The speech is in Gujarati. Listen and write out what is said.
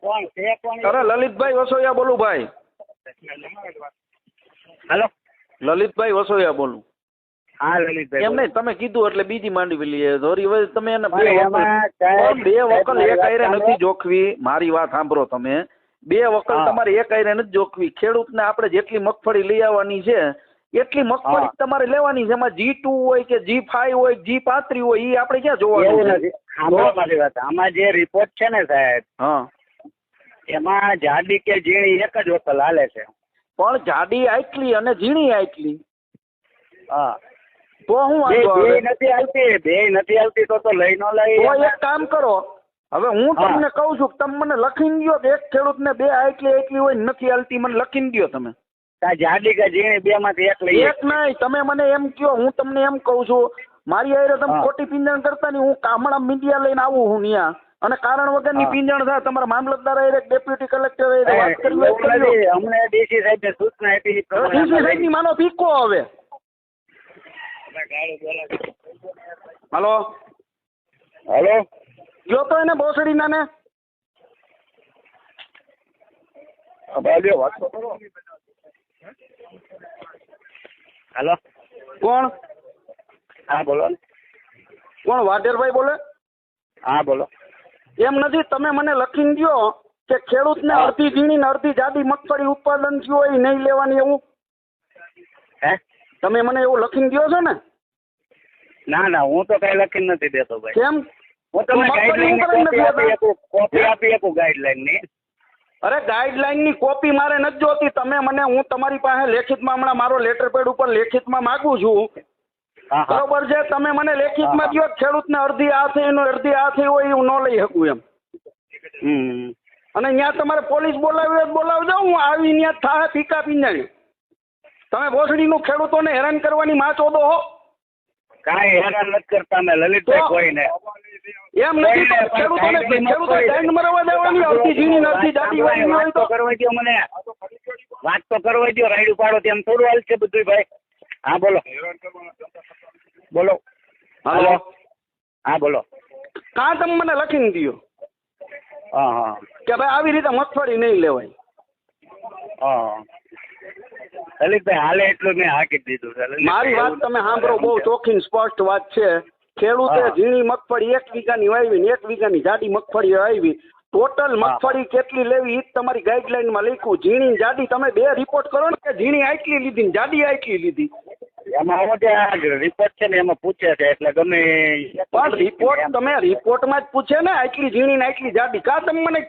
કોણ છે? કોણ? અરે લલિતભાઈ વસોયા બોલું ભાઈ. હાલો, લલિતભાઈ વસોયા બોલું. હા લલિતભાઈ. એમ નહીં, તમે કીધું એટલે બીજી માંડવી લઈએ. ધોરી હવે તમે એને પણ એમાં સાહેબ, બે વકલ મારી એક વાત આયરે સાંભળો. નથી જોખવી. મારી વાત સાંભળો તમે. બે વકલ હા. તમારે એક આયરે નથી જોખવી. ખેડૂતને આપણે જેટલી મગફળી લઈ આવવાની છે એટલી મગફળી હા. તમારે લેવાની છે. એમાં G2 હોય કે G5 હોય G35 હોય એ આપણે ક્યાં જોવાનું એવું છે? નથી. સાંભળો મારી વાત. આમાં જે રિપોર્ટ છે ને સાહેબ, હા, એમાં જાડી કે ઝીણી એક જ વકલ હાલે છે. પણ જાડી આટલી અને ઝીણી આટલી હા, તો હું બે વાંધો આવે? નથી હાલતી, બે નથી હાલતી તો લઈ ન લઈ. તો એક કામ કરો, હવે હું હા. તમને કહું છું, તમે મને લખીને દો કે એક ખેડૂતને બે આટલી હોય ને નથી હાલતી, મને લખીને દો તમે. જાડી કે ઝીણી બે માંથી એક લઈએ. એક નહીં, તમે મને એમ કહો, હું તમને એમ કહું છું, મારી હારે તમે હા. ખોટી પિંજણ કરતા નહીં. હું હમણાં મીડિયા લઈને આવું હું ત્યાં, અને કારણ વગરની હા. પિંજણ થાય. તમારા મામલતદાર હારે, ડેપ્યુટી કલેક્ટર હારે વાત કરી લો, એવું નથી. અમને ડીસી સાહેબ સૂચના આપી. ડીસી સાહેબની માનો પીકો હવે. હાલો, હેલો, જો તો એને બોસડી નાને. વાત તો કરો. હેલો, કોણ? હા બોલો ને. કોણ? વાઢેરભાઈ બોલે? હા બોલો. એમ નથી, તમે મને લખીને દો કે ખેડૂતને હા. અડધી ઝીણી ને અડધી જાડી મગફળી ઉત્પાદન થયું હોય નહીં લેવાની, એવું હે? તમે મને એવું લખીને દો છો ને? ના ના, હું તો કઈ લખીને નથી દેતો ભાઈ. કેમ? હું તમને તો ગાઈડલાઈન મગફળી કોપી નથી આપી શકું, કોપી આપી શકું ગાઈડલાઈન ની. અરે ગાઈડલાઈન ની કોપી મારે નથી જોતી. તમે મને, હું તમારી પાસે લેખિતમાં હમણાં મારો લેટર પેડ ઉપર લેખિતમાં માગું છું, હા હા. બરોબર છે? તમે મને લેખિતમાં હા, દો ખેડૂતને અડધી આ થઈ અડધી આ થઈ હોય એવું ન લઈ શકું એમ. હમ. અને ત્યાં તમારે પોલીસ બોલાવી હોય તો બોલાવજો, હું આવી ત્યાં થાય પીકા પીંજાણી. તમે ભોસડીનું ખેડૂતોને હેરાન કરવાની માં ચોદો હો. કાંઈ હેરાન નથી કરતા અમે લલિતભાઈ તો? કોઈને. એમ નથી તો ખેડૂતોને દંડ મરવા દેવાની. અડધી ઝીણી ને અડધી જાડી હોય વાત તો કરવા દો મને. વાત તો કરવા દો. રાયડું પાડો તેમ થોડું હાલ છે બધું ભાઈ. હા બોલો. બોલો. હાલો, હા બોલો. કાં તમે મને લખીને દો હા હા કે ભાઈ આવી રીતે મગફળી નહીં લેવાય. હા. લલિતભાઈ હાલે એટલું મેં હાકી દીધું છે. લલિતભાઈ, મારી વાત તમે સાંભળો, બહુ ચોખ્ખી ને સ્પષ્ટ વાત છે. ખેડૂતે હા. ઝીણી મગફળી 1 વીઘાની વાવી ને 1 વીઘાની જાડી મગફળી વાવી. ટોટલ મગફળી કેટલી લેવી એ તમારી ગાઈડલાઈનમાં લખ્યું. ઝીણી જાડી તમે બે રિપોર્ટ કરો ને કે ઝીણી આટલી લીધી ને જાડી આટલી લીધી. એમાં હું જે રિપોર્ટ છે ને એમાં પૂછે છે એટલે ગમે. પણ રિપોર્ટ તમે રિપોર્ટમાં જ પૂછે ને આટલી ઝીણી ને આટલી જાડી. કાં તમે મને